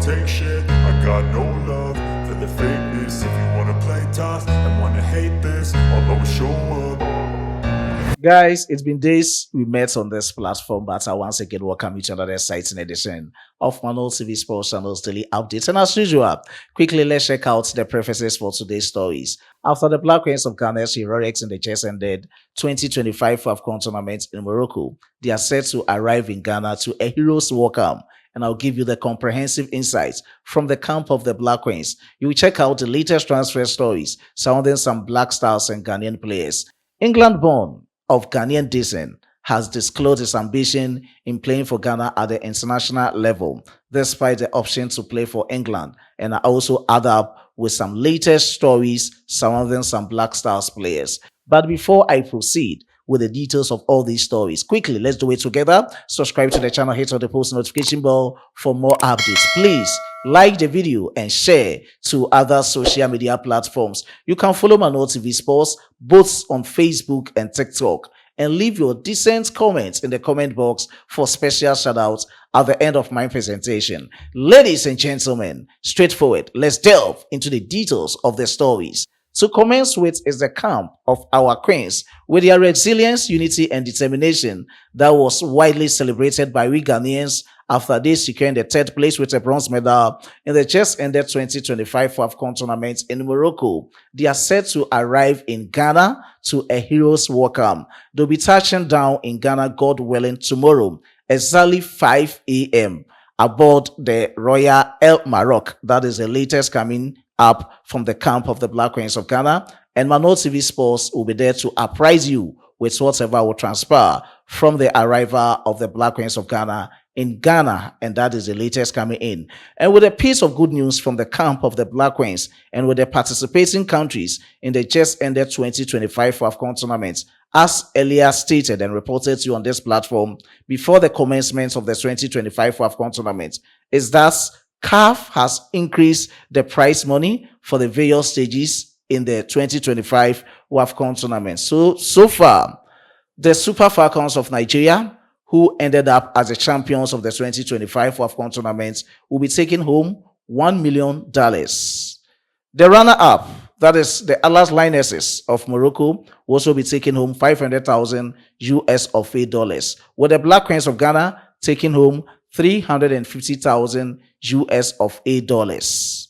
take shit. I got no love for the fakeness. If you wanna play tough and wanna hate this, I'll always show up. Guys, it's been days we met on this platform, but I once again welcome you to another exciting edition of Manual TV Sports Channel's daily updates. And as usual, quickly let's check out the prefaces for today's stories. After the Black Queens of Ghana's heroics in the just ended 2025 AFCON tournament in Morocco, they are set to arrive in Ghana to a hero's welcome. And I'll give you the comprehensive insights from the camp of the Black Queens. You will check out the latest transfer stories surrounding some Black Stars and Ghanaian players. England-born of Ghanaian descent has disclosed his ambition in playing for Ghana at the international level, despite the option to play for England. And I also add up with some latest stories surrounding some Black Stars players. But before I proceed with the details of all these stories, quickly, let's do it together. Subscribe to the channel, hit on the post notification bell for more updates. Please like the video and share to other social media platforms. You can follow Manual TV Sports both on Facebook and TikTok, and leave your decent comments in the comment box for special shoutouts at the end of my presentation. Ladies and gentlemen, straightforward, let's delve into the details of the stories. To commence with is the camp of our queens, with their resilience, unity, and determination that was widely celebrated by we Ghanaians after they secured the third place with a bronze medal in the just ended 2025 AFCON tournament in Morocco. They are set to arrive in Ghana to a hero's welcome. They'll be touching down in Ghana, God willing, tomorrow, exactly 5 a.m. aboard the Royal El Maroc. That is the latest coming up from the camp of the Black Queens of Ghana, and Manual TV Sports will be there to apprise you with whatever will transpire from the arrival of the Black Queens of Ghana in Ghana, and that is the latest coming in. And with a piece of good news from the camp of the Black Queens and with the participating countries in the just ended 2025 AFCON tournament, as earlier stated and reported to you on this platform before the commencement of the 2025 AFCON tournament, is that CAF has increased the prize money for the various stages in the 2025 AFCON tournament. So far, the Super Falcons of Nigeria, who ended up as the champions of the 2025 AFCON tournament, will be taking home $1 million. The runner-up, that is the Atlas Lionesses of Morocco, will also be taking home 500,000 US of $8, with the Black Queens of Ghana taking home 350,000 US of $8.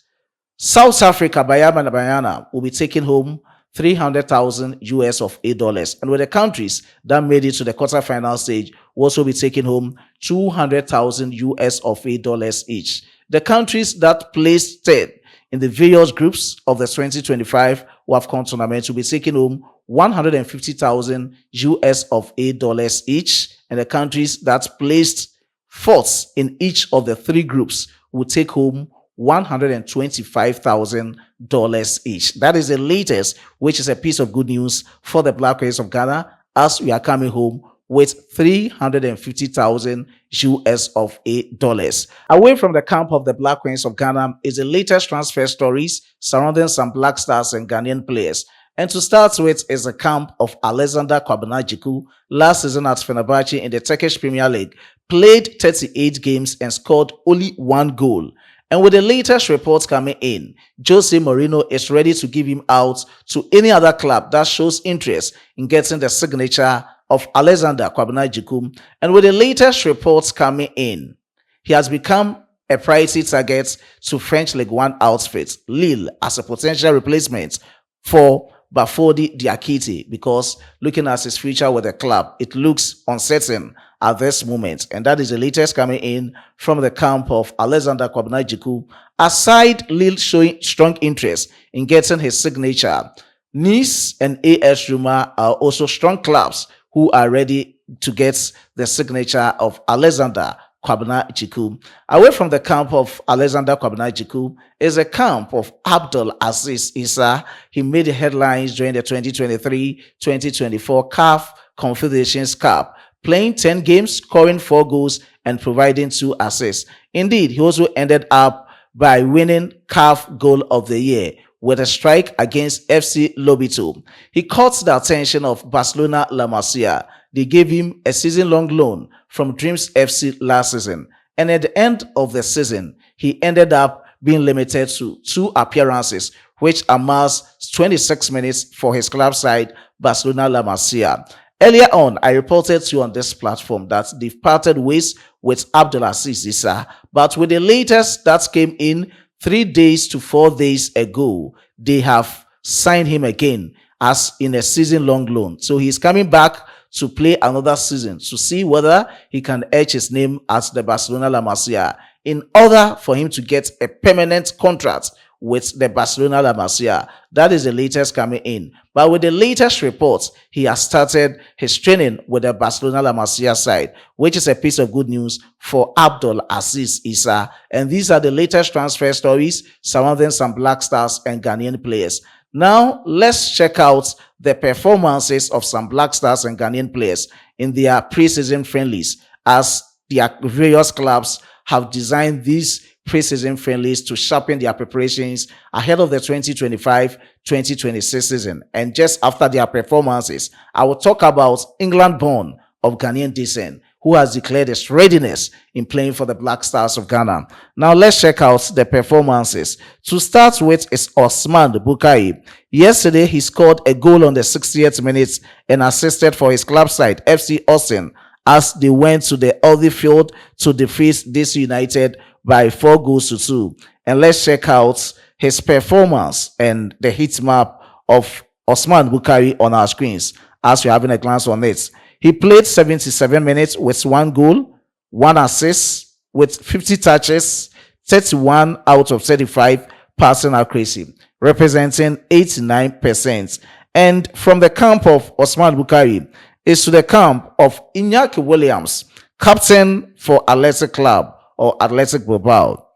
South Africa, Bayana will be taking home 300,000 US of $8. And with the countries that made it to the quarterfinal stage will also be taking home 200,000 US of $8 each. The countries that placed third in the various groups of the 2025 AFCON tournament will be taking home 150,000 US of $8 each. And the countries that placed fourth in each of the three groups will take home $125,000 each. That is the latest, which is a piece of good news for the Black Queens of Ghana, as we are coming home with 350,000 US of $8. Away from the camp of the Black Queens of Ghana is the latest transfer stories surrounding some Black Stars and Ghanaian players. And to start with is the camp of Alexander Kwabena-Jiku. Last season at Fenerbahce in the Turkish Premier League, played 38 games and scored only 1 goal. And with the latest reports coming in, Jose Mourinho is ready to give him out to any other club that shows interest in getting the signature of Alexander Kwabena-Jiku. And with the latest reports coming in, he has become a priority target to French League One outfit Lille as a potential replacement for Bafodi Diakite, because looking at his future with the club, it looks uncertain at this moment. And that is the latest coming in from the camp of Alexander Kwabena-Jiku. Aside Lille showing strong interest in getting his signature, Nice and AS Roma are also strong clubs who are ready to get the signature of Alexander Kwabena-Jiku. Away from the camp of Alexander Kwabena-Jiku is the camp of Abdul Aziz Issa. He made the headlines during the 2023-2024 CAF Confederations Cup, playing 10 games, scoring 4 goals, and providing 2 assists. Indeed, he also ended up by winning CAF Goal of the Year with a strike against FC Lobito. He caught the attention of Barcelona La Masia. They gave him a season-long loan from Dreams FC last season, And at the end of the season, he ended up being limited to 2 appearances, which amassed 26 minutes for his club side, Barcelona La Masia. Earlier on, I reported to you on this platform that they've parted ways with Abdelaziz Issa, but with the latest that came in 3 days to 4 days ago, they have signed him again as in a season-long loan. So he's coming back to play another season to see whether he can etch his name at the Barcelona La Masia in order for him to get a permanent contract with the Barcelona La Masia. That is the latest coming in. But with the latest reports, he has started his training with the Barcelona La Masia side, which is a piece of good news for Abdul Aziz Issa. And these are the latest transfer stories surrounding some Black Stars and Ghanaian players. Now, let's check out the performances of some Black Stars and Ghanaian players in their preseason friendlies, as their various clubs have designed these preseason friendlies to sharpen their preparations ahead of the 2025-2026 season. And just after their performances, I will talk about England-born of Ghanaian descent, who has declared his readiness in playing for the Black Stars of Ghana. Now let's check out the performances. To start with is Osman Bukai. Yesterday, he scored a goal on the 60th minute and assisted for his club side, FC Austin, as they went to the Aldi Field to defeat DC United by 4-2. And let's check out his performance and the heat map of Osman Bukai on our screens as you're having a glance on it. He played 77 minutes with 1 goal, 1 assist, with 50 touches, 31 out of 35 passing accuracy, representing 89%. And from the camp of Osman Bukai is to the camp of Iñaki Williams, captain for Athletic Club or Athletic Bilbao.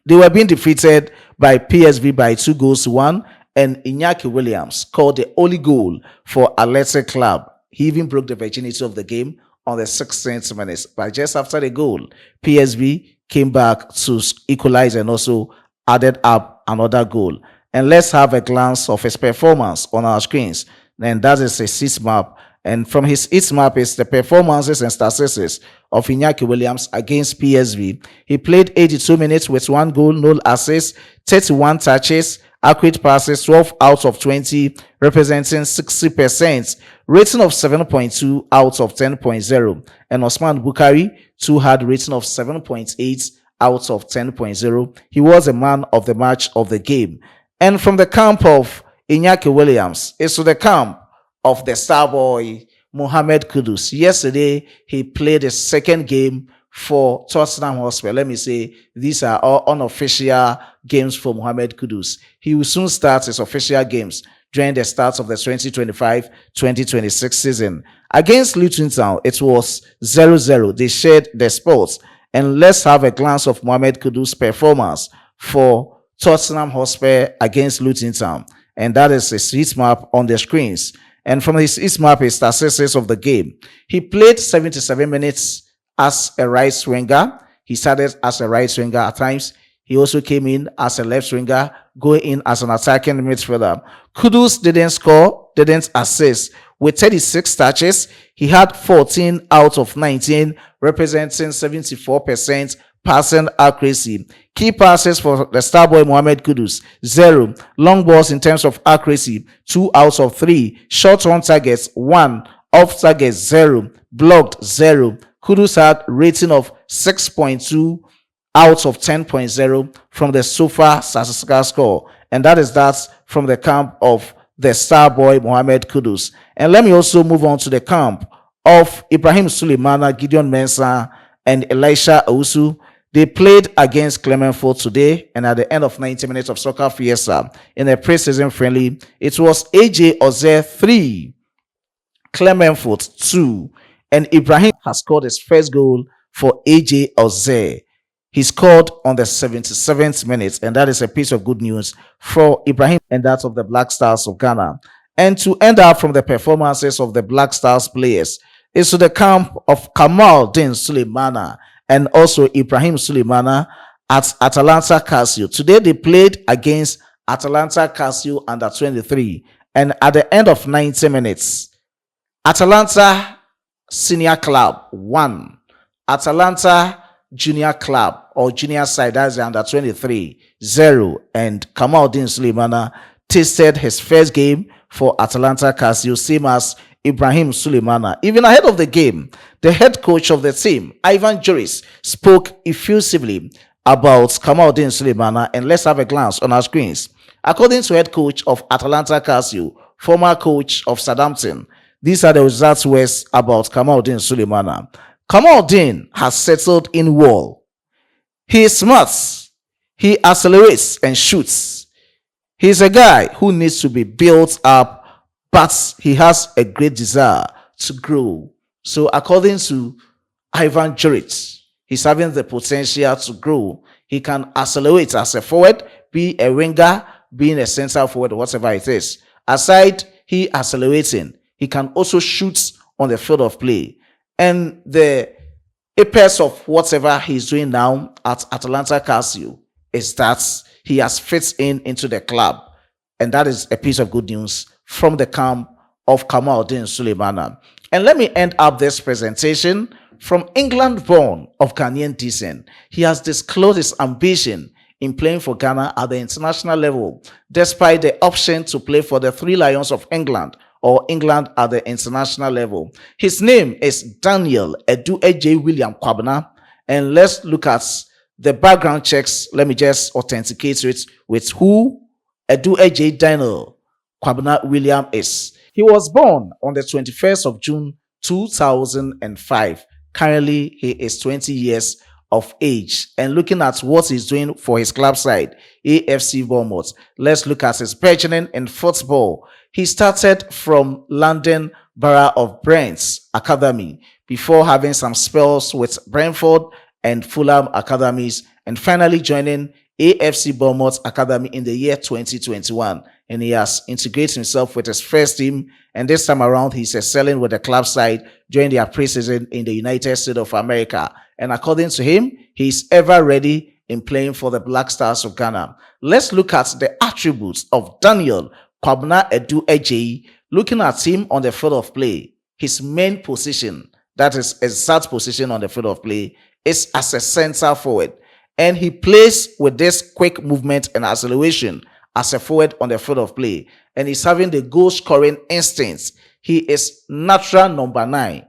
They were being defeated by PSV by 2-1, and Iñaki Williams scored the only goal for Athletic Club. He even broke the virginity of the game on the 16th minute. But just after the goal, PSV came back to equalize and also added up another goal. And let's have a glance of his performance on our screens. And that is a heat map. And from his heat map is the performances and statistics of Iñaki Williams against PSV. He played 82 minutes with 1 goal, 0 assists, 31 touches, accurate passes, 12 out of 20, representing 60%, rating of 7.2 out of 10.0. And Osman Bukai, too, had rating of 7.8 out of 10.0. He was a man of the match of the game. And from the camp of Iñaki Williams is to the camp of the star boy, Mohamed Kudus. Yesterday, he played his second game for Tottenham Hotspur. Let me say, these are all unofficial games for Mohamed Kudus. He will soon start his official games during the start of the 2025-2026 season. Against Luton Town, it was 0-0. They shared the sports. And let's have a glance of Mohamed Kudus' performance for Tottenham Hotspur against Luton Town. And that is his heat map on the screens. And from his heat map is statistics of the game. He played 77 minutes as a right winger. He started as a right winger at times. He also came in as a left winger, going in as an attacking midfielder. Kudus didn't score, didn't assist. With 36 touches, he had 14 out of 19, representing 74% passing accuracy. Key passes for the star boy Mohamed Kudus, 0. Long balls in terms of accuracy, 2 out of 3. Shot on targets, 1. Off targets, 0. Blocked, 0. Kudus had rating of 6.2 out of 10.0 from the SOFA statistical score. And that is that from the camp of the star boy Mohamed Kudus. And let me also move on to the camp of Ibrahim Suleimana, Gideon Mensah, and Elisha Owusu. They played against Clermont-Foot today, and at the end of 90 minutes of Soccer Fiesta in a preseason friendly, it was AJ Oze 3, Clermont-Foot 2, and Ibrahim has scored his first goal for AJ Oze. He scored on the 77th minute, and that is a piece of good news for Ibrahim and that of the Black Stars of Ghana. And to end up from the performances of the Black Stars players is to the camp of Kamal Din Suleimana and also Ibrahim Suleimana at Atalanta Calcio. Today they played against Atalanta Calcio under 23, and at the end of 90 minutes, Atalanta Senior Club 1, Atalanta junior club or junior side, that's the under 23, 0. And Kamaldeen Sulemana tasted his first game for Atalanta Casio, same as Ibrahim Sulemana. Even ahead of the game, the head coach of the team, Ivan Juris, spoke effusively about Kamaldeen Sulemana, and let's have a glance on our screens. According to head coach of Atalanta Casio, former coach of Southampton, these are the results words about Kamaldeen Sulemana. Kamaldeen has settled in well. He is smart. He accelerates and shoots. He's a guy who needs to be built up, but he has a great desire to grow. So according to Ivan Juric, he's having the potential to grow. He can accelerate as a forward, be a winger, being a center forward, whatever it is. Aside he accelerating, he can also shoot on the field of play. And the apex of whatever he's doing now at Atalanta Casio is that he has fit into the club. And that is a piece of good news from the camp of Kamaldeen Sulemana. And let me end up this presentation from England-born of Ghanaian descent. He has disclosed his ambition in playing for Ghana at the international level, despite the option to play for the Three Lions of England or England at the international level. His name is Daniel Edu-Ejay William Kwabena. And let's look at the background checks. Let me just authenticate it with who Edu-Ejay Daniel Kwabena William is. He was born on the 21st of June 2005. Currently, he is 20 years of age. And looking at what he's doing for his club side, AFC Bournemouth, let's look at his burgeoning in football. He started from London Borough of Brent's Academy before having some spells with Brentford and Fulham Academies, and finally joining AFC Bournemouth Academy in the year 2021. And he has integrated himself with his first team, and this time around he's excelling with the club side during their preseason in the United States of America. And according to him, he's ever ready in playing for the Black Stars of Ghana. Let's look at the attributes of Daniel Kwabena Edu-Ejay. Looking at him on the field of play, his main position, that is exact position on the field of play, is as a center forward. And he plays with this quick movement and acceleration as a forward on the field of play. And he's having the goal scoring instincts. He is natural number 9,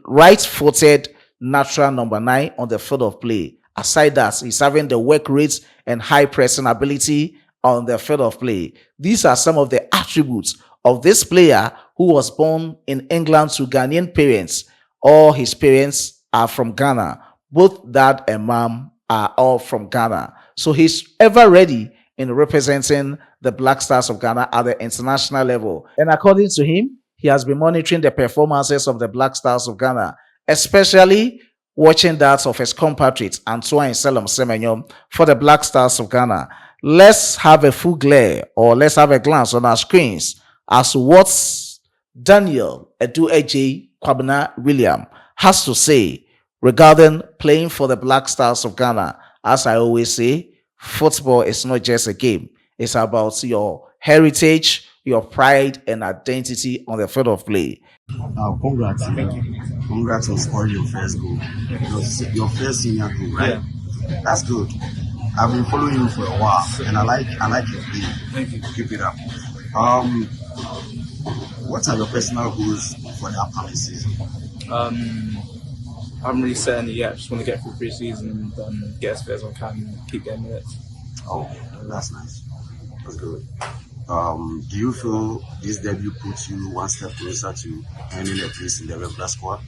right-footed natural number 9 on the field of play. Aside that, he's having the work rates and high pressing ability on the field of play. These are some of the attributes of this player who was born in England to Ghanaian parents. All his parents are from Ghana. Both dad and mom are all from Ghana. So he's ever ready in representing the Black Stars of Ghana at the international level. And according to him, he has been monitoring the performances of the Black Stars of Ghana, especially watching that of his compatriot Antoine Selom Semenyo for the Black Stars of Ghana. Let's have a full glare, or let's have a glance on our screens as to what Daniel Edu-Ejay Kwabena William has to say regarding playing for the Black Stars of Ghana. As I always say, football is not just a game. It's about your heritage, your pride and identity on the field of play. Congrats. Thank you. Congrats on scoring your first goal. Your first senior goal, right? Yeah. That's good. I've been following you for a while, and I like your play. Thank you. Keep it up. What are your personal goals for the upcoming season? I haven't really set any yet. I just want to get through preseason and get as fit as I can and keep getting minutes. Oh, that's nice. That's good. Do you feel this debut puts you one step closer to earning a place in the regular squad?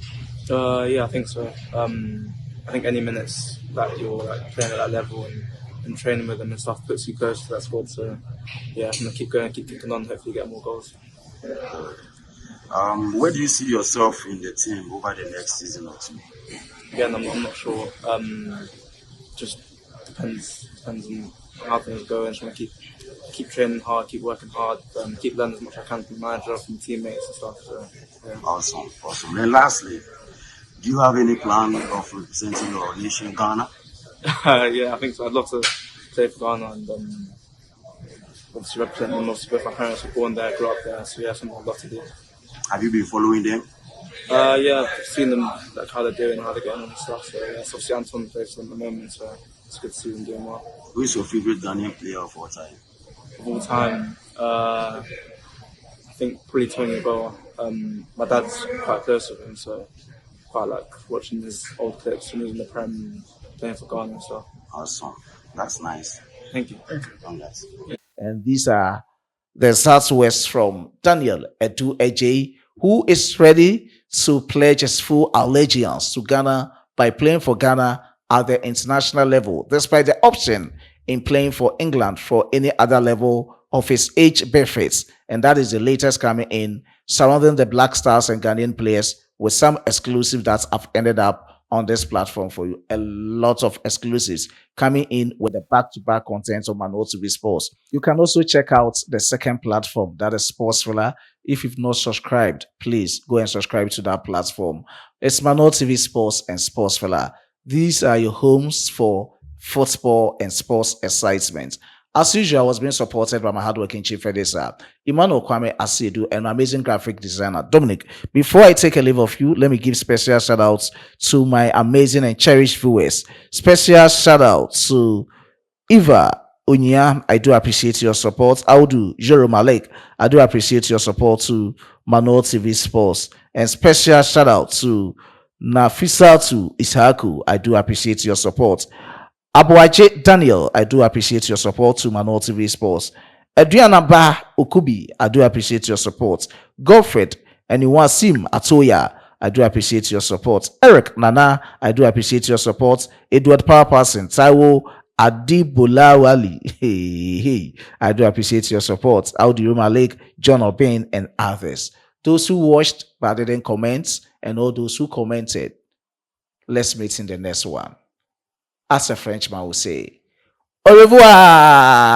Yeah, I think so. I think any minutes that you're playing at that level and training with them and stuff puts you close to that squad. So yeah, I'm gonna keep going, keep kicking on, hopefully get more goals. Where do you see yourself in the team over the next season or two? Again, I'm not sure. Just depends on how things go. I just want to keep training hard, keep working hard, keep learning as much as I can from the manager, from teammates and stuff. So, yeah. Awesome. And lastly, do you have any plan of representing your nation, Ghana? Yeah, I think so. I'd love to play for Ghana and obviously represent them. Obviously, both my parents were born there, grew up there, so yeah, something I'd love to do. Have you been following them? Yeah, I've seen them, like how they're doing, how they're getting on and stuff. So yeah, it's obviously Anton plays for them at the moment, so it's good to see them doing well. Who is your favorite Ghanaian player of all time? Of all time, I think probably Tony Boa. My dad's quite close with him, so quite like watching his old clips when he was in the Prem playing for Ghana and stuff. Awesome. That's nice. Thank you. Congrats. And these are the Southwest from Daniel Edu Eje, who is ready to pledge his full allegiance to Ghana by playing for Ghana at the international level, despite the option in playing for England for any other level of his age benefits. And that is the latest coming in, surrounding the Black Stars and Ghanaian players with some exclusive that have ended up on this platform for you. A lot of exclusives coming in with the back-to-back content on Manual TV Sports. You can also check out the second platform, that is Sportsfella. If you've not subscribed, please go and subscribe to that platform. It's Manual TV Sports and Sportsfella. These are your homes for football and sports excitement. As usual, I was being supported by my hardworking chief editor, Emmanuel Kwame Asiedu, and my amazing graphic designer, Dominic. Before I take a leave of you, let me give special shout outs to my amazing and cherished viewers. Special shout out to Eva Unya, I do appreciate your support. Audu Jero Malek, I do appreciate your support to Manual TV Sports. And special shout out to Nafisatu Ishaku, I do appreciate your support. Abuaje Daniel, I do appreciate your support to Manual TV Sports. Adriana Ba Okubi, I do appreciate your support. Godfred Eniwasim Atoya, I do appreciate your support. Eric Nana, I do appreciate your support. Edward Powerperson, Taiwo Adibulawali, I do appreciate your support. Audi Roma Lake, John Obin, and others. Those who watched but didn't comment, and all those who commented, let's meet in the next one. As a Frenchman will say, au revoir.